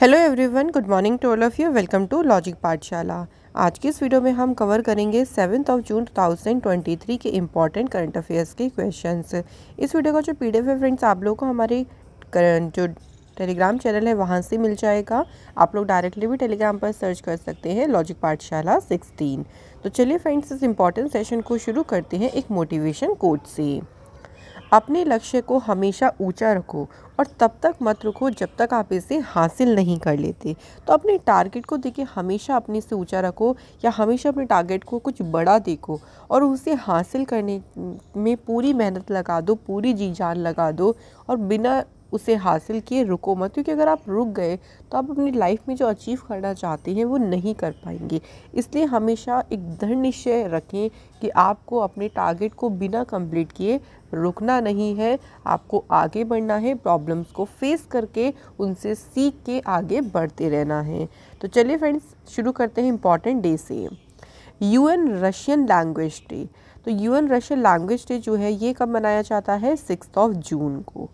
Hello everyone, good morning to all of you. Welcome to logic Pathshala. आज की इस video में हम कवर करेंगे 7 जून 2023 के इम्पॉर्टेंट करंट अफेयर्स के क्वेश्चंस। इस वीडियो का जो पीडीएफ है फ्रेंड्स, आप लोगों को हमारे जो टेलीग्राम चैनल है वहाँ से मिल जाएगा। आप लोग डायरेक्टली भी टेलीग्राम पर सर्च कर सकते हैं लॉजिक पाठशाला 16। तो चलिए फ्रेंड्स, इस इम्पॉर्टेंट सेशन को शुरू करते हैं एक मोटिवेशन कोट से। अपने लक्ष्य को हमेशा ऊंचा रखो और तब तक मत रुको जब तक आप इसे हासिल नहीं कर लेते। तो अपने टारगेट को देखिए, हमेशा अपने से ऊंचा रखो या हमेशा अपने टारगेट को कुछ बड़ा देखो और उसे हासिल करने में पूरी मेहनत लगा दो, पूरी जी जान लगा दो और बिना उसे हासिल किए रुको मत, क्योंकि अगर आप रुक गए तो आप अपनी लाइफ में जो अचीव करना चाहते हैं वो नहीं कर पाएंगे। इसलिए हमेशा एक दृढ़ निश्चय रखें कि आपको अपने टारगेट को बिना कंप्लीट किए रुकना नहीं है, आपको आगे बढ़ना है, प्रॉब्लम्स को फेस करके उनसे सीख के आगे बढ़ते रहना है। तो चलिए फ्रेंड्स, शुरू करते हैं इम्पॉर्टेंट डे से। UN Russian language day. तो यूएन रशियन लैंग्वेज डे जो है ये कब मनाया जाता है? 6 जून को।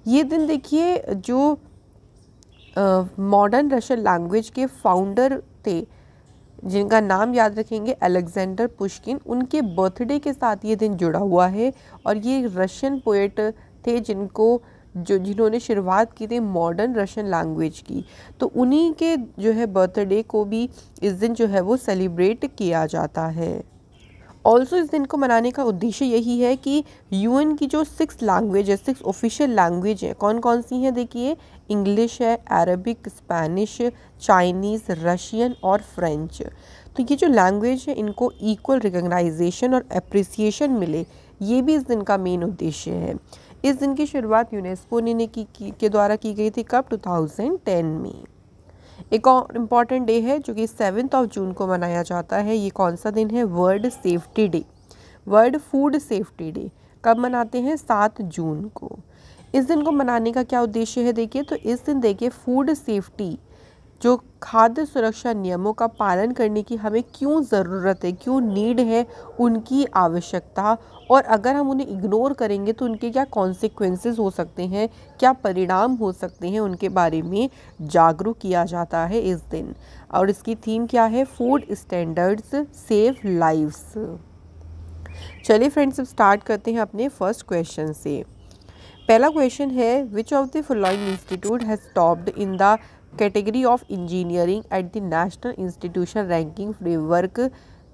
ये दिन देखिए, जो मॉडर्न रशियन लैंग्वेज के फाउंडर थे जिनका नाम याद रखेंगे अलेक्जेंडर पुश्किन, उनके बर्थडे के साथ ये दिन जुड़ा हुआ है। और ये रशियन पोएट थे जिन्होंने शुरुआत की थी मॉडर्न रशियन लैंग्वेज की। तो उन्हीं के जो है बर्थडे को भी इस दिन जो है वो सेलिब्रेट किया जाता है। ऑल्सो इस दिन को मनाने का उद्देश्य यही है कि यूएन की जो 6 लैंग्वेज है, 6 ऑफिशियल लैंग्वेज है, कौन कौन सी हैं देखिए, इंग्लिश है, अरबिक, स्पेनिश, चाइनीज़, रशियन और फ्रेंच। तो ये जो लैंग्वेज है इनको इक्वल रिकग्नाइजेशन और अप्रिसिएशन मिले, ये भी इस दिन का मेन उद्देश्य है। इस दिन की शुरुआत यूनेस्को ने के द्वारा की गई थी कब? 2010 में। एक और इम्पॉर्टेंट डे है जो कि 7 जून को मनाया जाता है। ये कौन सा दिन है? World safety day, world food safety day. कब मनाते हैं? 7 जून को। इस दिन को मनाने का क्या उद्देश्य है देखिए, तो इस दिन देखिए फूड सेफ्टी, जो खाद्य सुरक्षा नियमों का पालन करने की हमें क्यों ज़रूरत है, क्यों नीड है, उनकी आवश्यकता, और अगर हम उन्हें इग्नोर करेंगे तो उनके क्या कॉन्सिक्वेंसेस हो सकते हैं, क्या परिणाम हो सकते हैं, उनके बारे में जागरूक किया जाता है इस दिन। और इसकी थीम क्या है? Food standards save lives. चलिए फ्रेंड्स, अब स्टार्ट करते हैं अपने फर्स्ट क्वेश्चन से। पहला क्वेश्चन है, which of the following institute has topped in the category of engineering at the national institution ranking framework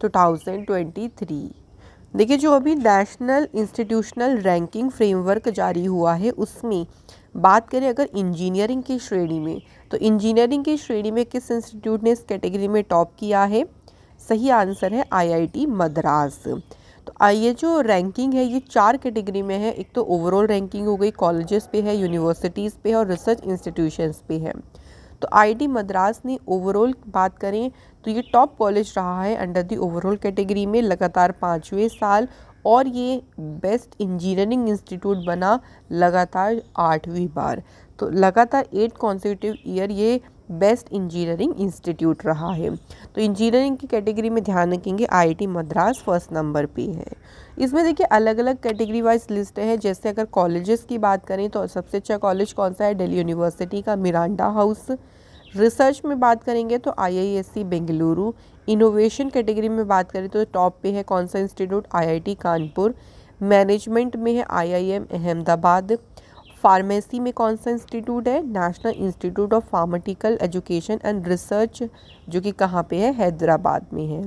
2023। देखिए, जो अभी नेशनल इंस्टीट्यूशनल रैंकिंग फ्रेमवर्क जारी हुआ है उसमें बात करें अगर इंजीनियरिंग की श्रेणी में, तो इंजीनियरिंग की श्रेणी में किस इंस्टीट्यूट ने इस कैटेगरी में टॉप किया है? सही आंसर है आईआईटी मद्रास। तो ये जो रैंकिंग है ये 4 कैटेगरी में है। एक तो ओवरऑल रैंकिंग हो गई, कॉलेजेस पे है, यूनिवर्सिटीज़ पे है और रिसर्च इंस्टीट्यूशंस पे है। तो आईआईटी मद्रास ने ओवरऑल बात करें तो ये टॉप कॉलेज रहा है अंडर दी ओवरऑल कैटेगरी में लगातार 5वें साल, और ये बेस्ट इंजीनियरिंग इंस्टीट्यूट बना लगातार 8वीं बार। तो लगातार 8 कॉन्सेक्यूटिव ईयर ये बेस्ट इंजीनियरिंग इंस्टीट्यूट रहा है। तो इंजीनियरिंग की कैटेगरी में ध्यान रखेंगे आईआईटी मद्रास फर्स्ट नंबर पे है। इसमें देखिए अलग अलग कैटेगरी वाइज लिस्ट है। जैसे अगर कॉलेजेस की बात करें तो सबसे अच्छा कॉलेज कौन सा है? दिल्ली यूनिवर्सिटी का मिरांडा हाउस। रिसर्च में बात करेंगे तो आईआईएससी बेंगलुरु। इनोवेशन कैटेगरी में बात करें तो टॉप पे है कौन सा इंस्टीट्यूट? आईआईटी कानपुर। मैनेजमेंट में है आईआईएम अहमदाबाद। फार्मेसी में कौन सा इंस्टीट्यूट है? National institute of pharmaceutical education and research, जो कि कहाँ पे है? हैदराबाद में है।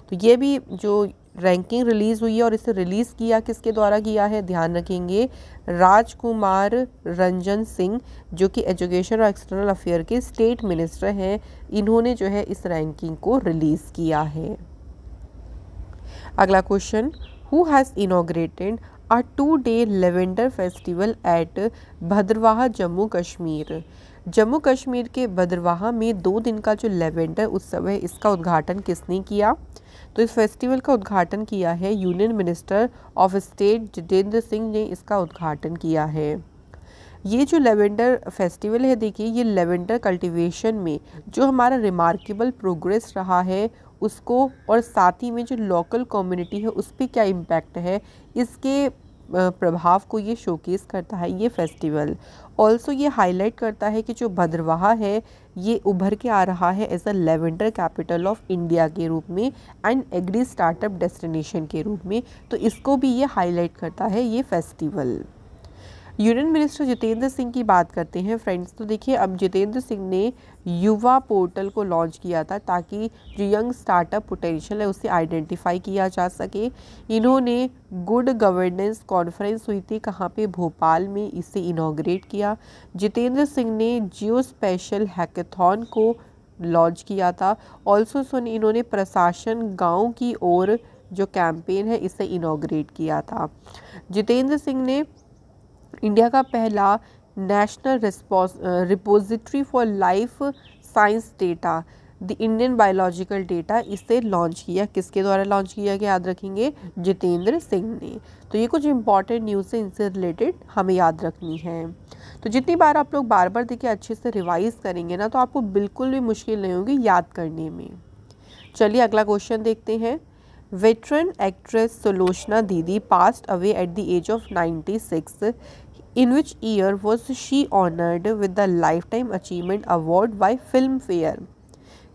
तो ये भी जो रैंकिंग रिलीज़ हुई है, और इसे रिलीज़ किया किसके द्वारा किया है? ध्यान रखेंगे राजकुमार रंजन सिंह, जो कि एजुकेशन और एक्सटर्नल अफेयर के स्टेट मिनिस्टर हैं। इन्होंने जो है इस रैंकिंग को रिलीज़ किया है। अगला question, who has inaugurated a 2-day lavender festival at Bhaderwah Jammu Kashmir. Jammu Kashmir के भद्रवाह में 2 दिन का जो लेवेंडर उत्सव है इसका उद्घाटन किसने किया? तो इस फेस्टिवल का उद्घाटन किया है union minister of state Jitendra Singh ने इसका उद्घाटन किया है। ये जो लेवेंडर फेस्टिवल है देखिए, ये लेवेंडर कल्टीवेशन में जो हमारा रिमार्केबल प्रोग्रेस रहा है उसको, और साथ ही में जो लोकल कम्युनिटी है उस पर क्या इम्पैक्ट है, इसके प्रभाव को ये शोकेस करता है ये फेस्टिवल। ऑल्सो ये हाईलाइट करता है कि जो भद्रवाह है ये उभर के आ रहा है as a lavender capital of India के रूप में एंड एग्री स्टार्टअप डेस्टिनेशन के रूप में, तो इसको भी ये हाईलाइट करता है ये festival. Union minister Jitendra Singh की बात करते हैं फ्रेंड्स, तो देखिए अब जितेंद्र सिंह ने युवा पोर्टल को लॉन्च किया था ताकि जो यंग स्टार्टअप पोटेंशियल है उसे आइडेंटिफाई किया जा सके। इन्होंने गुड गवर्नेंस कॉन्फ्रेंस हुई थी कहाँ पे, भोपाल में, इसे इनॉग्रेट किया। जितेंद्र सिंह ने जियो स्पेशल हैकाथॉन को लॉन्च किया था। ऑल्सो इन्होंने प्रशासन गाँव की ओर जो कैंपेन है इसे इनॉग्रेट किया था। जितेंद्र सिंह ने इंडिया का पहला national repository for life science data, the Indian biological data, इसे लॉन्च किया। किसके द्वारा लॉन्च किया गया याद रखेंगे, जितेंद्र सिंह ने। तो ये कुछ इंपॉर्टेंट न्यूज़ है, इनसे रिलेटेड हमें याद रखनी है। तो जितनी बार आप लोग बार बार देखिए अच्छे से रिवाइज करेंगे ना तो आपको बिल्कुल भी मुश्किल नहीं होगी याद करने में। चलिए अगला क्वेश्चन देखते हैं। वेटरन एक्ट्रेस सुलोचना दीदी passed away at the age of 96. In which year was she honored with the Lifetime Achievement Award by Filmfare?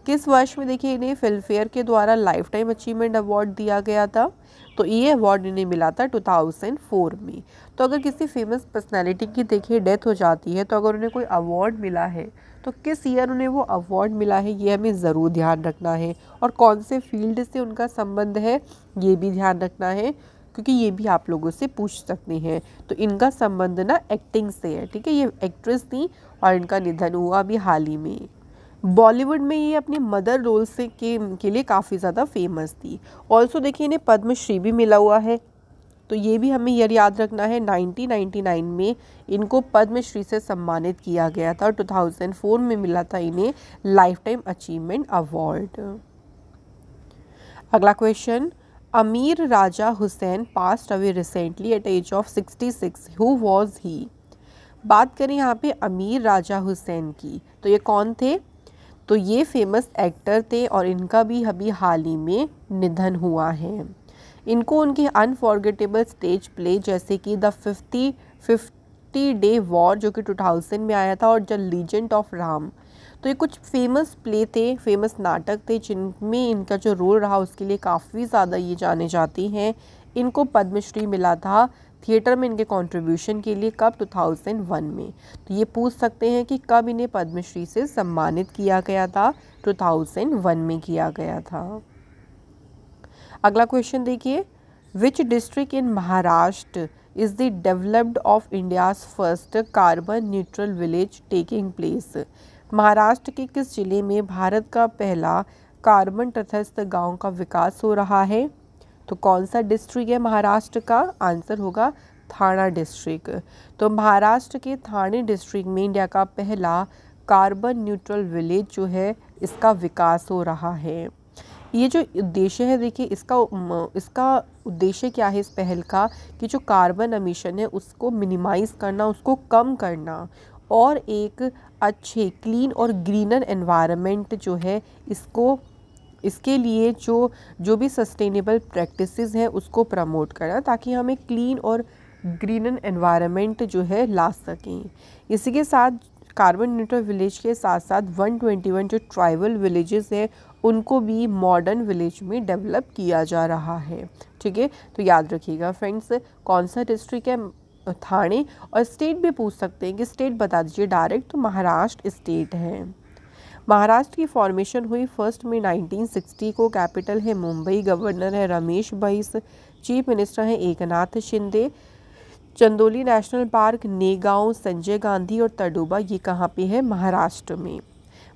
किस वर्ष में देखिए इन्हें फिल्मफेयर के द्वारा लाइफ टाइम अचीवमेंट अवार्ड दिया गया था? तो ये अवार्ड इन्हें मिला था 2004 में। तो अगर किसी फेमस पर्सनैलिटी की देखिए डेथ हो जाती है तो अगर उन्हें कोई अवार्ड मिला है तो किस ईयर उन्हें वो अवार्ड मिला है ये हमें ज़रूर ध्यान रखना है, और कौन से फील्ड से उनका संबंध है ये भी ध्यान रखना है, क्योंकि ये भी आप लोगों से पूछ सकते हैं। तो इनका संबंध ना एक्टिंग से है, ठीक है। ये एक्ट्रेस थी और इनका निधन हुआ अभी हाल ही में। बॉलीवुड में ये अपने मदर रोल से के लिए काफ़ी ज़्यादा फेमस थी। ऑल्सो देखिए इन्हें पद्मश्री भी मिला हुआ है, तो ये भी हमें याद रखना है। 1999 में इनको पद्मश्री से सम्मानित किया गया था और 2004 में मिला था इन्हें लाइफ टाइम अचीवमेंट अवार्ड। अगला question, Amir Raza Hussain passed away recently at age of 66, who was he? बात करें यहाँ पे अमीर राजा हुसैन की, तो ये कौन थे? तो ये फेमस एक्टर थे और इनका भी अभी हाल ही में निधन हुआ है। इनको उनके अनफॉरगेटेबल स्टेज प्ले जैसे कि द 50 डे वॉर जो कि 2000 में आया था और द लीजेंड ऑफ राम, तो ये कुछ फेमस प्ले थे, फेमस नाटक थे जिनमें इनका जो रोल रहा उसके लिए काफ़ी ज़्यादा ये जाने जाती हैं। इनको पद्मश्री मिला था थिएटर में इनके कंट्रीब्यूशन के लिए, कब? 2001 में। तो ये पूछ सकते हैं कि कब इन्हें पद्मश्री से सम्मानित किया गया था? 2001 में किया गया था। अगला क्वेश्चन देखिए, which district in Maharashtra is the developed of India's first carbon neutral village taking place? Maharashtra के किस जिले में भारत का पहला कार्बन तटस्थ गांव का विकास हो रहा है? तो कौन सा डिस्ट्रिक्ट है महाराष्ट्र का? आंसर होगा थाना डिस्ट्रिक्ट। तो महाराष्ट्र के थाने डिस्ट्रिक्ट में इंडिया का पहला कार्बन न्यूट्रल विलेज जो है इसका विकास हो रहा है। ये जो उद्देश्य है देखिए इसका उद्देश्य क्या है इस पहल का, कि जो कार्बन एमिशन है उसको मिनिमाइज़ करना, उसको कम करना और एक अच्छे क्लीन और ग्रीनर एनवायरनमेंट जो है इसके लिए जो भी सस्टेनेबल प्रैक्टिसेस हैं उसको प्रमोट करना, ताकि हम एक क्लीन और ग्रीनर एनवायरनमेंट जो है ला सकें। इसी के साथ कार्बन न्यूट्रल विलेज के साथ साथ 121 जो ट्राइबल विलेजेस हैं उनको भी मॉडर्न विलेज में डेवलप किया जा रहा है, ठीक है। तो याद रखिएगा फ्रेंड्स, कौन सा डिस्ट्रिक्ट है? थाने। और स्टेट भी पूछ सकते हैं कि स्टेट बता दीजिए डायरेक्ट, तो महाराष्ट्र स्टेट है। महाराष्ट्र की फॉर्मेशन हुई 1 मई 1960 को। कैपिटल है मुंबई। गवर्नर है रमेश बैस। चीफ मिनिस्टर है एकनाथ शिंदे। चंदोली नेशनल पार्क, नेगांव, संजय गांधी और तडोबा ये कहाँ पे है? महाराष्ट्र में।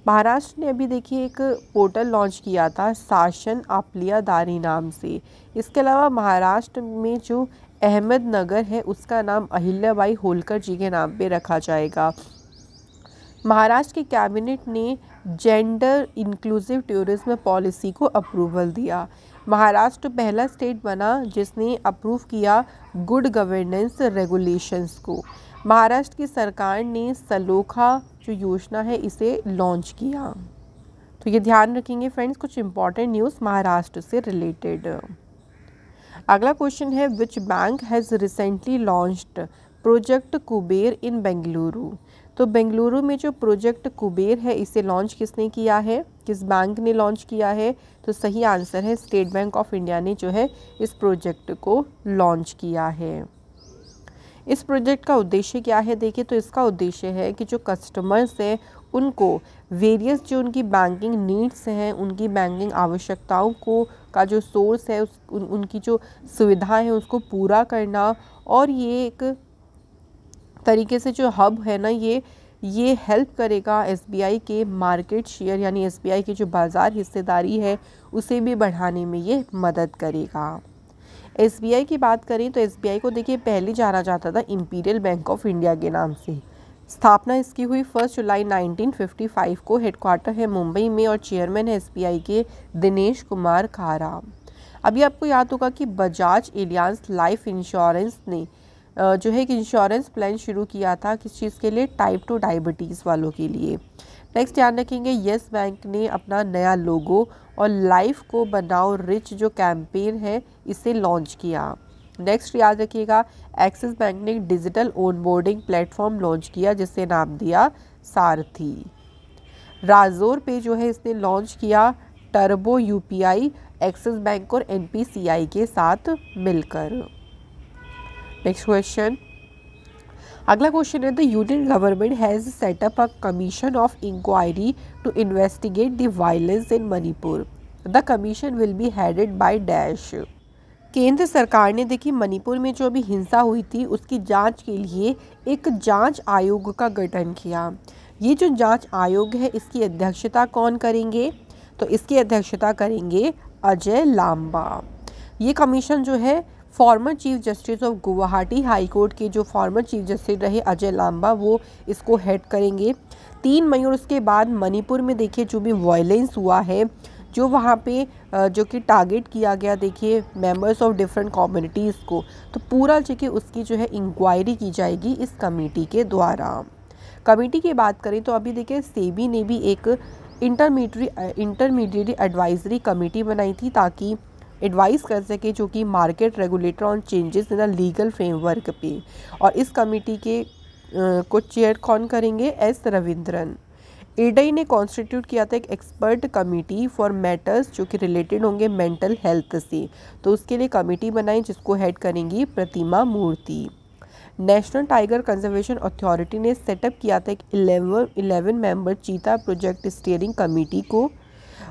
महाराष्ट्र ने अभी देखिए एक पोर्टल लॉन्च किया था शासन आपलिया दारी नाम से। इसके अलावा महाराष्ट्र में जो अहमदनगर है उसका नाम अहिल्याबाई होलकर जी के नाम पे रखा जाएगा। महाराष्ट्र की कैबिनेट ने जेंडर इंक्लूसिव टूरिज्म पॉलिसी को अप्रूवल दिया। महाराष्ट्र पहला स्टेट बना जिसने अप्रूव किया गुड गवर्नेंस रेगुलेशंस को। महाराष्ट्र की सरकार ने सलोखा जो योजना है इसे लॉन्च किया। तो ये ध्यान रखेंगे फ्रेंड्स, कुछ इंपॉर्टेंट न्यूज़ महाराष्ट्र से रिलेटेड। अगला क्वेश्चन है, which bank has recently launched project Kuber in Bengaluru? तो बेंगलुरु में जो प्रोजेक्ट कुबेर है इसे लॉन्च किसने किया है, किस बैंक ने लॉन्च किया है? तो सही आंसर है स्टेट बैंक ऑफ इंडिया ने जो है इस प्रोजेक्ट को लॉन्च किया है। इस प्रोजेक्ट का उद्देश्य क्या है? देखिए, तो इसका उद्देश्य है कि जो कस्टमर्स हैं उनको वेरियस जो उनकी बैंकिंग नीड्स हैं, उनकी बैंकिंग आवश्यकताओं को का जो सोर्स है उनकी जो सुविधाएं हैं उसको पूरा करना, और ये एक तरीके से जो हब है ना ये हेल्प करेगा एसबीआई के मार्केट शेयर यानी एसबीआई की जो बाज़ार हिस्सेदारी है उसे भी बढ़ाने में ये मदद करेगा। एसबीआई की बात करें तो एसबीआई को देखिए पहले जाना जाता था इंपीरियल बैंक ऑफ इंडिया के नाम से। स्थापना इसकी हुई 1 जुलाई 1955 को। हेडक्वार्टर है मुंबई में और चेयरमैन है एसबीआई के दिनेश कुमार खारा। अभी आपको याद होगा कि बजाज एलियांज लाइफ इंश्योरेंस ने जो है एक इंश्योरेंस प्लान शुरू किया था, किस चीज़ के लिए? टाइप 2 डायबिटीज़ वालों के लिए। नेक्स्ट ध्यान रखेंगे यस बैंक ने अपना नया लोगो और लाइफ को बनाओ रिच जो कैंपेन है इसे लॉन्च किया। नेक्स्ट याद रखिएगा एक्सिस बैंक ने डिजिटल ऑनबोर्डिंग प्लेटफॉर्म लॉन्च किया जिससे नाम दिया सारथी। राजोर पे जो है इसने लॉन्च किया टर्बो यूपीआई एक्सिस बैंक और एनपीसीआई के साथ मिलकर। नेक्स्ट क्वेश्चन, अगला क्वेश्चन है the union government has set up a commission of inquiry to investigate the violence in Manipur. The commission will be headed by dash. केंद्र सरकार ने देखिए मणिपुर में जो अभी हिंसा हुई थी उसकी जांच के लिए एक जांच आयोग का गठन किया। ये जो जांच आयोग है इसकी अध्यक्षता कौन करेंगे? तो इसकी अध्यक्षता करेंगे अजय लांबा। ये कमीशन जो है former chief justice of Guwahati high court के जो फॉर्मर चीफ जस्टिस रहे अजय लांबा वो इसको हेड करेंगे। 3 मई और उसके बाद मणिपुर में देखिए जो भी वायलेंस हुआ है, जो वहाँ पे जो कि टारगेट किया गया देखिए मेंबर्स ऑफ डिफरेंट कम्युनिटीज़ को, तो पूरा देखिए उसकी जो है इंक्वायरी की जाएगी इस कमेटी के द्वारा। कमेटी की बात करें तो अभी देखिए सेबी ने भी एक इंटरमीडिएट एडवाइजरी कमेटी बनाई थी ताकि एडवाइस कर सके जो कि market regulator on changes in the legal framework पे। और इस कमेटी के को चेयर कौन करेंगे? एस रविंद्रन। एडीआई ने कॉन्स्टिट्यूट किया था एक एक्सपर्ट कमेटी फॉर मैटर्स जो कि रिलेटेड होंगे मेंटल हेल्थ से, तो उसके लिए कमेटी बनाई जिसको हेड करेंगी प्रतिमा मूर्ति। नेशनल टाइगर कंजर्वेशन अथॉरिटी ने सेटअप किया था एक 11 मेंबर चीता प्रोजेक्ट स्टीयरिंग कमेटी को,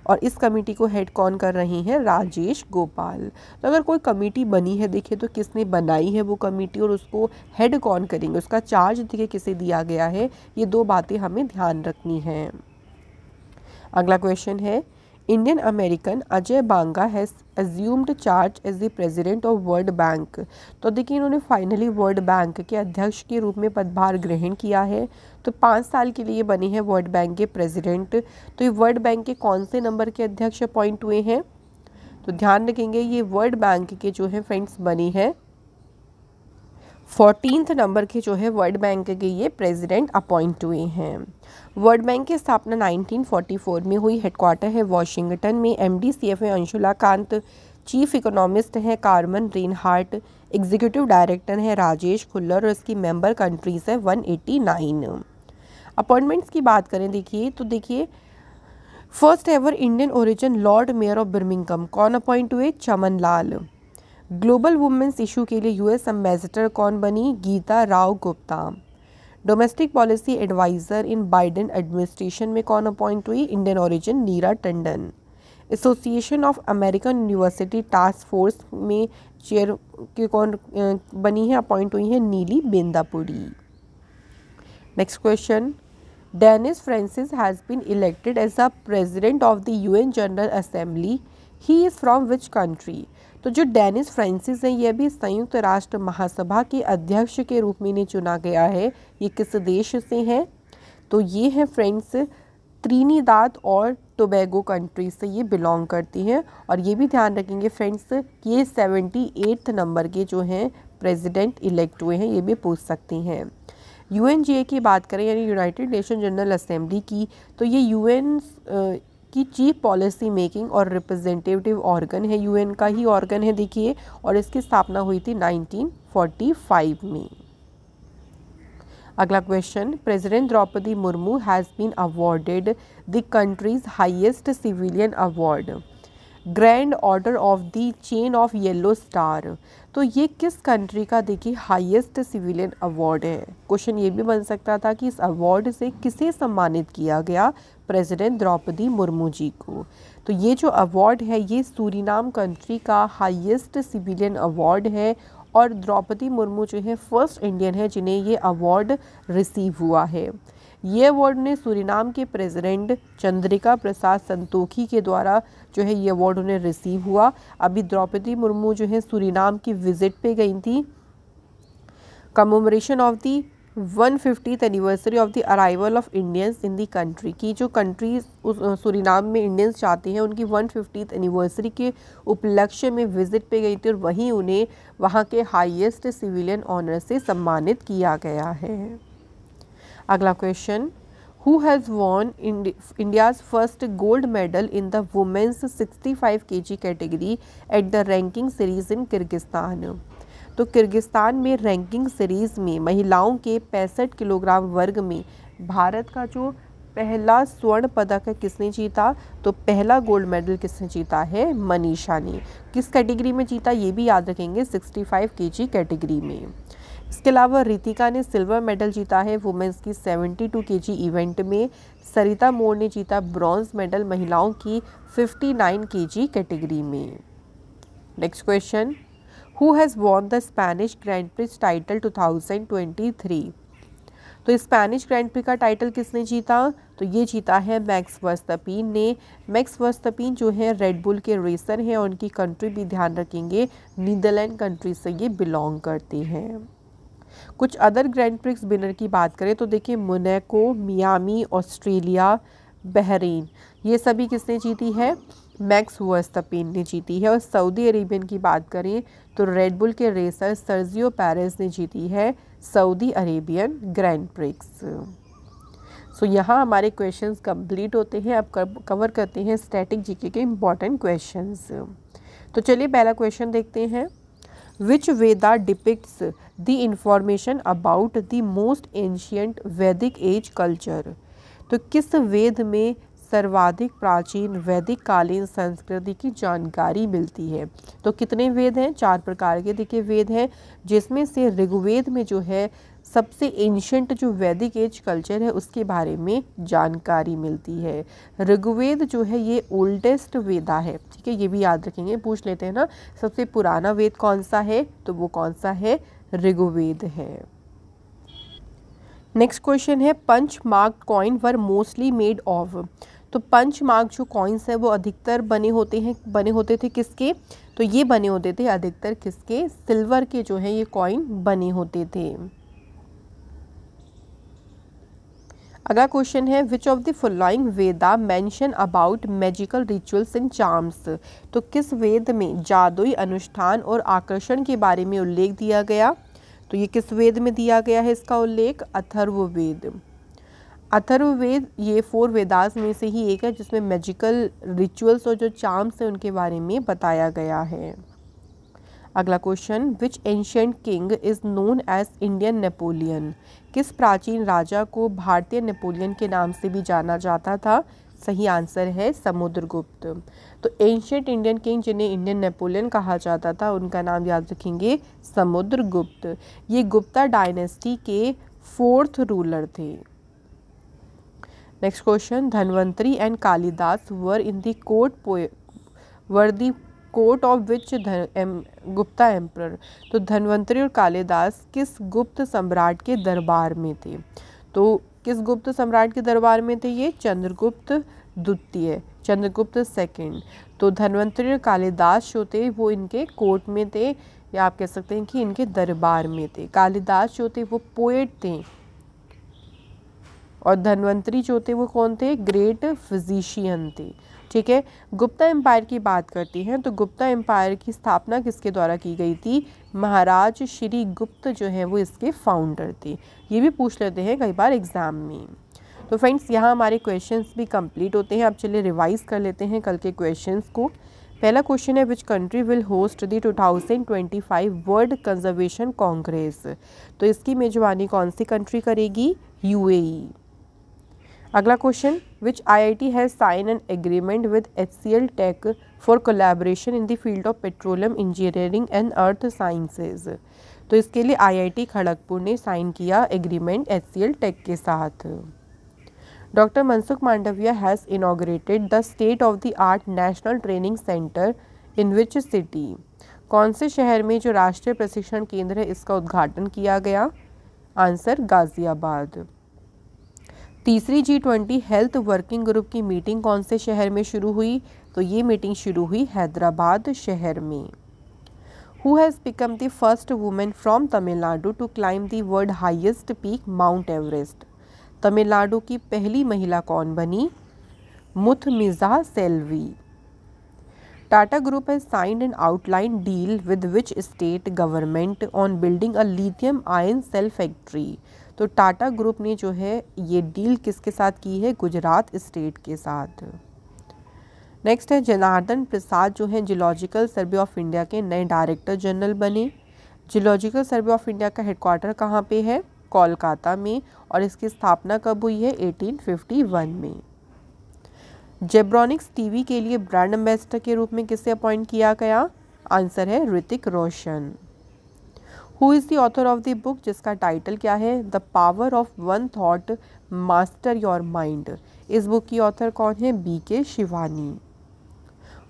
और इस कमेटी को हेड कौन कर रहे हैं? राजेश गोपाल। तो अगर कोई कमेटी बनी है देखिए तो किसने बनाई है वो कमेटी और उसको हेड कौन करेंगे, उसका चार्ज देखिए किसे दिया गया है, ये 2 बातें हमें ध्यान रखनी है। अगला क्वेश्चन है Indian American Ajay Banga has assumed charge as the president of World Bank. तो देखिए इन्होंने फाइनली वर्ल्ड बैंक के अध्यक्ष के रूप में पदभार ग्रहण किया है। तो 5 साल के लिए बने हैं वर्ल्ड बैंक के प्रेसिडेंट। तो ये वर्ल्ड बैंक के कौन से नंबर के अध्यक्ष अपॉइंट हुए हैं? तो ध्यान रखेंगे ये वर्ल्ड बैंक के जो है फ्रेंड्स बने हैं 14th नंबर के जो है वर्ल्ड बैंक के ये प्रेसिडेंट अपॉइंट हुए हैं। वर्ल्ड बैंक की स्थापना 1944 में हुई। हेडक्वार्टर है वॉशिंगटन में। MD/CFO है अंशुला कांत। चीफ इकोनॉमिस्ट है कार्मन रेनहार्ट। एग्जीक्यूटिव डायरेक्टर है राजेश खुल्लर और इसकी मेंबर कंट्रीज है 189। अपॉइंटमेंट्स की बात करें देखिए तो देखिए first ever Indian origin lord mayor of Birmingham कौन अपॉइंट हुए? Chaman Lal. Global women's issue के लिए US एम्बेसडर कौन बनी? Geeta Rao Gupta. Domestic policy adviser in Biden administration में कौन अपॉइंट हुई? Indian origin Neera Tandon. Association of American university task force में चेयर के कौन बनी है, अपॉइंट हुई है? Neeli Bendapudi. Next question, Denis Francis has been elected as the president of the UN general assembly. He is from which country? तो जो डेनिस फ्रांसिस हैं ये भी संयुक्त राष्ट्र महासभा के अध्यक्ष के रूप में इन्हें चुना गया है। ये किस देश से हैं? तो ये हैं फ्रेंड्स त्रिनिदाद और टोबैगो कंट्री से ये बिलोंग करती हैं। और ये भी ध्यान रखेंगे फ्रेंड्स कि ये 78 नंबर के जो हैं प्रेसिडेंट इलेक्ट हुए हैं, ये भी पूछ सकती हैं। UNGA की बात करें यानी यूनाइटेड नेशन जनरल असेंबली की, तो ये UN की चीफ पॉलिसी मेकिंग और रिप्रेजेंटेटिव ऑर्गन है, UN का ही ऑर्गन है देखिए, और इसकी स्थापना हुई थी 1945 में। अगला question, president Droupadi Murmu has been awarded the country's highest civilian award grand order of the chain of yellow star. तो ये किस कंट्री का देखिए हाईएस्ट सिविलियन अवार्ड है। क्वेश्चन ये भी बन सकता था कि इस अवार्ड से किसे सम्मानित किया गया, प्रेसिडेंट द्रौपदी मुर्मू जी को। तो ये जो अवार्ड है ये सूरीनाम कंट्री का हाईएस्ट सिविलियन अवार्ड है और द्रौपदी मुर्मू जो है फर्स्ट इंडियन है जिन्हें ये अवार्ड रिसीव हुआ है। ये अवार्ड ने सूरीनाम के प्रेसिडेंट चंद्रिका प्रसाद संतोखी के द्वारा जो है ये अवार्ड उन्हें रिसीव हुआ। अभी द्रौपदी मुर्मू जो है सूरीनाम की विजिट पे गई थी commemoration of the 150th anniversary of the arrival of Indians in the country की। जो कंट्री सूरीनाम में इंडियंस जाते हैं उनकी 150th एनिवर्सरी के उपलक्ष्य में विजिट पे गई थी और वहीं उन्हें वहाँ के हाईएस्ट सिविलियन ऑनर से सम्मानित किया गया है। अगला question, who has won India's first gold medal in the women's 65 kg category at the ranking series in Kyrgyzstan. तो किर्गिस्तान में रैंकिंग सीरीज़ में महिलाओं के 65 किलोग्राम वर्ग में भारत का जो पहला स्वर्ण पदक है किसने जीता, तो पहला गोल्ड मेडल किसने जीता है, मनीषा ने। किस कैटेगरी में जीता ये भी याद रखेंगे, 65 kg कैटेगरी में। इसके अलावा रितिका ने सिल्वर मेडल जीता है वुमेन्स की 72 kg इवेंट में। सरिता मोर ने जीता ब्रॉन्ज मेडल महिलाओं की 59 kg कैटेगरी में। Next question, who has won the Spanish grand prix title 2023। तो स्पेनिश ग्रैंड प्रिक्स का टाइटल किसने जीता, तो ये जीता है मैक्स वर्स्टैपिन ने। मैक्स वर्स्टैपिन जो है रेड बुल के रेसर हैं और उनकी कंट्री भी ध्यान रखेंगे नीदरलैंड कंट्री से ये बिलोंग करते हैं। कुछ अदर ग्रैंड प्रिक्स विनर की बात करें तो देखिए मोनाको, मियामी, ऑस्ट्रेलिया, बहरीन, ये सभी किसने जीती है, मैक्स वर्स्टैपिन ने जीती है। और सऊदी अरेबियन की बात करें तो रेड बुल के रेसर सर्जियो पेरेज ने जीती है सऊदी अरेबियन ग्रैंड प्रिक्स। सो यहाँ हमारे क्वेश्चंस कंप्लीट होते हैं। अब कवर करते हैं स्टैटिक जीके के इम्पॉर्टेंट क्वेश्चंस। तो चलिए पहला क्वेश्चन देखते हैं, which Veda depicts the information about the most ancient Vedic age culture. तो किस वेद में सर्वाधिक प्राचीन वैदिक कालीन संस्कृति की जानकारी मिलती है। तो कितने वेद हैं, 4 प्रकार के देखिए वेद हैं, जिसमें से ऋग्वेद में जो है सबसे एंशियंट जो वैदिक एज कल्चर है उसके बारे में जानकारी मिलती है। ऋग्वेद जो है ये ओल्डेस्ट वेदा है, ठीक है, ये भी याद रखेंगे, पूछ लेते हैं ना सबसे पुराना वेद कौन सा है, तो वो कौन सा है, ऋग्वेद है। नेक्स्ट क्वेश्चन है, punch marked coin were mostly made of. तो पंच मार्क जो कॉइन्स है वो अधिकतर बने होते थे किसके, तो ये बने होते थे अधिकतर किसके, सिल्वर के जो है ये कॉइन बने होते थे। अगला क्वेश्चन है, which of the following Veda mention about magical rituals and charms. तो किस वेद में जादुई अनुष्ठान और आकर्षण के बारे में उल्लेख दिया गया, तो ये किस वेद में दिया गया है इसका उल्लेख, अथर्ववेद। अथर्ववेद ये 4 वेदास में से ही एक है जिसमें मैजिकल रिचुअल्स और जो चार्म्स हैं उनके बारे में बताया गया है। अगला question, which ancient king is known as Indian Napoleon. किस प्राचीन राजा को भारतीय नेपोलियन के नाम से भी जाना जाता था, सही आंसर है समुद्रगुप्त। तो एंशिएंट इंडियन किंग जिन्हें इंडियन नेपोलियन कहा जाता था उनका नाम याद रखेंगे समुद्रगुप्त। ये गुप्ता डायनेस्टी के 4th रूलर थे। Next question, Dhanvantari and Kalidas were in the court of which Gupta emperor. तो धन्वंतरी और कालिदास किस गुप्त सम्राट के दरबार में थे, तो किस गुप्त सम्राट के दरबार में थे ये, चंद्रगुप्त द्वितीय, चंद्रगुप्त सेकंड। तो धन्वंतरी और कालिदास जो थे वो इनके कोर्ट में थे, या आप कह सकते हैं कि इनके दरबार में थे। कालिदास जो थे वो पोएट थे और धन्वंतरी जो थे वो कौन थे, ग्रेट फिजिशियन थे, ठीक है। गुप्ता एम्पायर की बात करती हैं तो गुप्ता एम्पायर की स्थापना किसके द्वारा की गई थी, महाराज श्री गुप्त जो है वो इसके फाउंडर थे। ये भी पूछ लेते हैं कई बार एग्जाम में। तो फ्रेंड्स यहाँ हमारे क्वेश्चंस भी कंप्लीट होते हैं। अब चलिए रिवाइज कर लेते हैं कल के क्वेश्चंस को। पहला क्वेश्चन है which country will host the 2025 world conservation congress. तो इसकी मेजबानी कौन सी कंट्री करेगी? यूएई। अगला question which IIT has sign an agreement with HCL tech for collaboration in the field of petroleum engineering and earth sciences. तो इसके लिए आईआईटी खड़गपुर ने साइन किया एग्रीमेंट HCL टेक के साथ। Doctor Mansukh Mandaviya has inaugurated the state of the art national training centre in which city. कौन से शहर में जो राष्ट्रीय प्रशिक्षण केंद्र है इसका उद्घाटन किया गया? आंसर गाजियाबाद। तीसरी G20 हेल्थ वर्किंग ग्रुप की मीटिंग कौन से शहर में शुरू हुई? तो ये मीटिंग शुरू हुई हैदराबाद शहर में। Who has become the first women from Tamil Nadu to climb the world highest peak mount Everest. Tamil Nadu की पहली महिला कौन बनी? Muthamizh Selvi. Tata group has signed an outline deal with which state government on building a lithium ion cell factory. तो Tata group ने जो है ये डील किसके साथ की है? गुजरात स्टेट के साथ। नेक्स्ट है जनार्दन प्रसाद जो है जियोलॉजिकल सर्वे ऑफ इंडिया के नए डायरेक्टर जनरल बने। जियोलॉजिकल सर्वे ऑफ इंडिया का हेडक्वार्टर कहाँ पे है? कोलकाता में। और इसकी स्थापना कब हुई है? 1851 में। जेब्रॉनिक्स टीवी के लिए ब्रांड एम्बेसडर के रूप में किसे अपॉइंट किया गया? आंसर है Hrithik Roshan. Who is the author of the book जिसका टाइटल क्या है? The power of one thought master your mind. इस बुक की ऑथर कौन है? BK Shivani.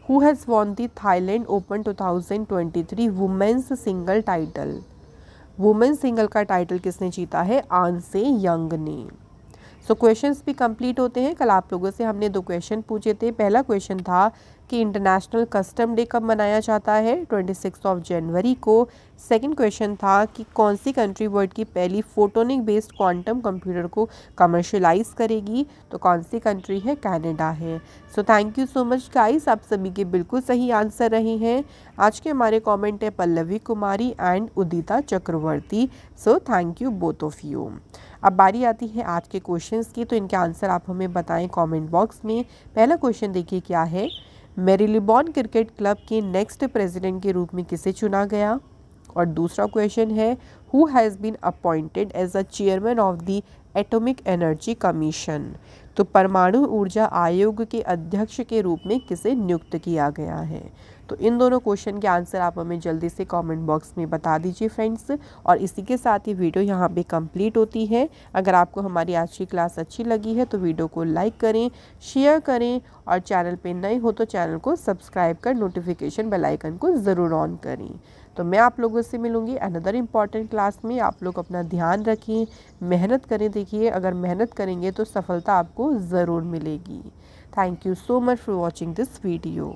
Who has won the Thailand open 2023 women's singles title. Women single का title किसने जीता है? आन से यंग ने। सो क्वेश्चंस भी कंप्लीट होते हैं। कल आप लोगों से हमने 2 क्वेश्चन पूछे थे। पहला क्वेश्चन था कि इंटरनेशनल कस्टम डे कब मनाया जाता है? 26 जनवरी को। सेकंड क्वेश्चन था कि कौन सी कंट्री वर्ल्ड की पहली फोटोनिक बेस्ड क्वांटम कंप्यूटर को कमर्शियलाइज करेगी? तो कौन सी कंट्री है? कनाडा है। सो thank you so much guys, आप सभी के बिल्कुल सही आंसर रहे हैं। आज के हमारे कमेंट है Pallavi Kumari and Udita Chakraborty. So thank you both of you. अब बारी आती है आज के क्वेश्चंस की, तो इनके आंसर आप हमें बताएं कमेंट बॉक्स में। पहला क्वेश्चन देखिए क्या है? मेरीलेबॉन क्रिकेट क्लब के नेक्स्ट प्रेसिडेंट के रूप में किसे चुना गया? और दूसरा क्वेश्चन है who has been appointed as a chairman of the atomic energy commission. तो परमाणु ऊर्जा आयोग के अध्यक्ष के रूप में किसे नियुक्त किया गया है? तो इन दोनों क्वेश्चन के आंसर आप हमें जल्दी से कमेंट बॉक्स में बता दीजिए फ्रेंड्स। और इसी के साथ ही वीडियो यहाँ पे कंप्लीट होती है। अगर आपको हमारी आज की क्लास अच्छी लगी है तो वीडियो को लाइक करें, शेयर करें और चैनल पे नए हो तो चैनल को सब्सक्राइब कर नोटिफिकेशन बेल आइकन को ज़रूर ऑन करें। तो मैं आप लोगों से मिलूंगी अनदर इम्पॉर्टेंट क्लास में। आप लोग अपना ध्यान रखें, मेहनत करें। देखिए अगर मेहनत करेंगे तो सफलता आपको ज़रूर मिलेगी। Thank you so much for watching this video.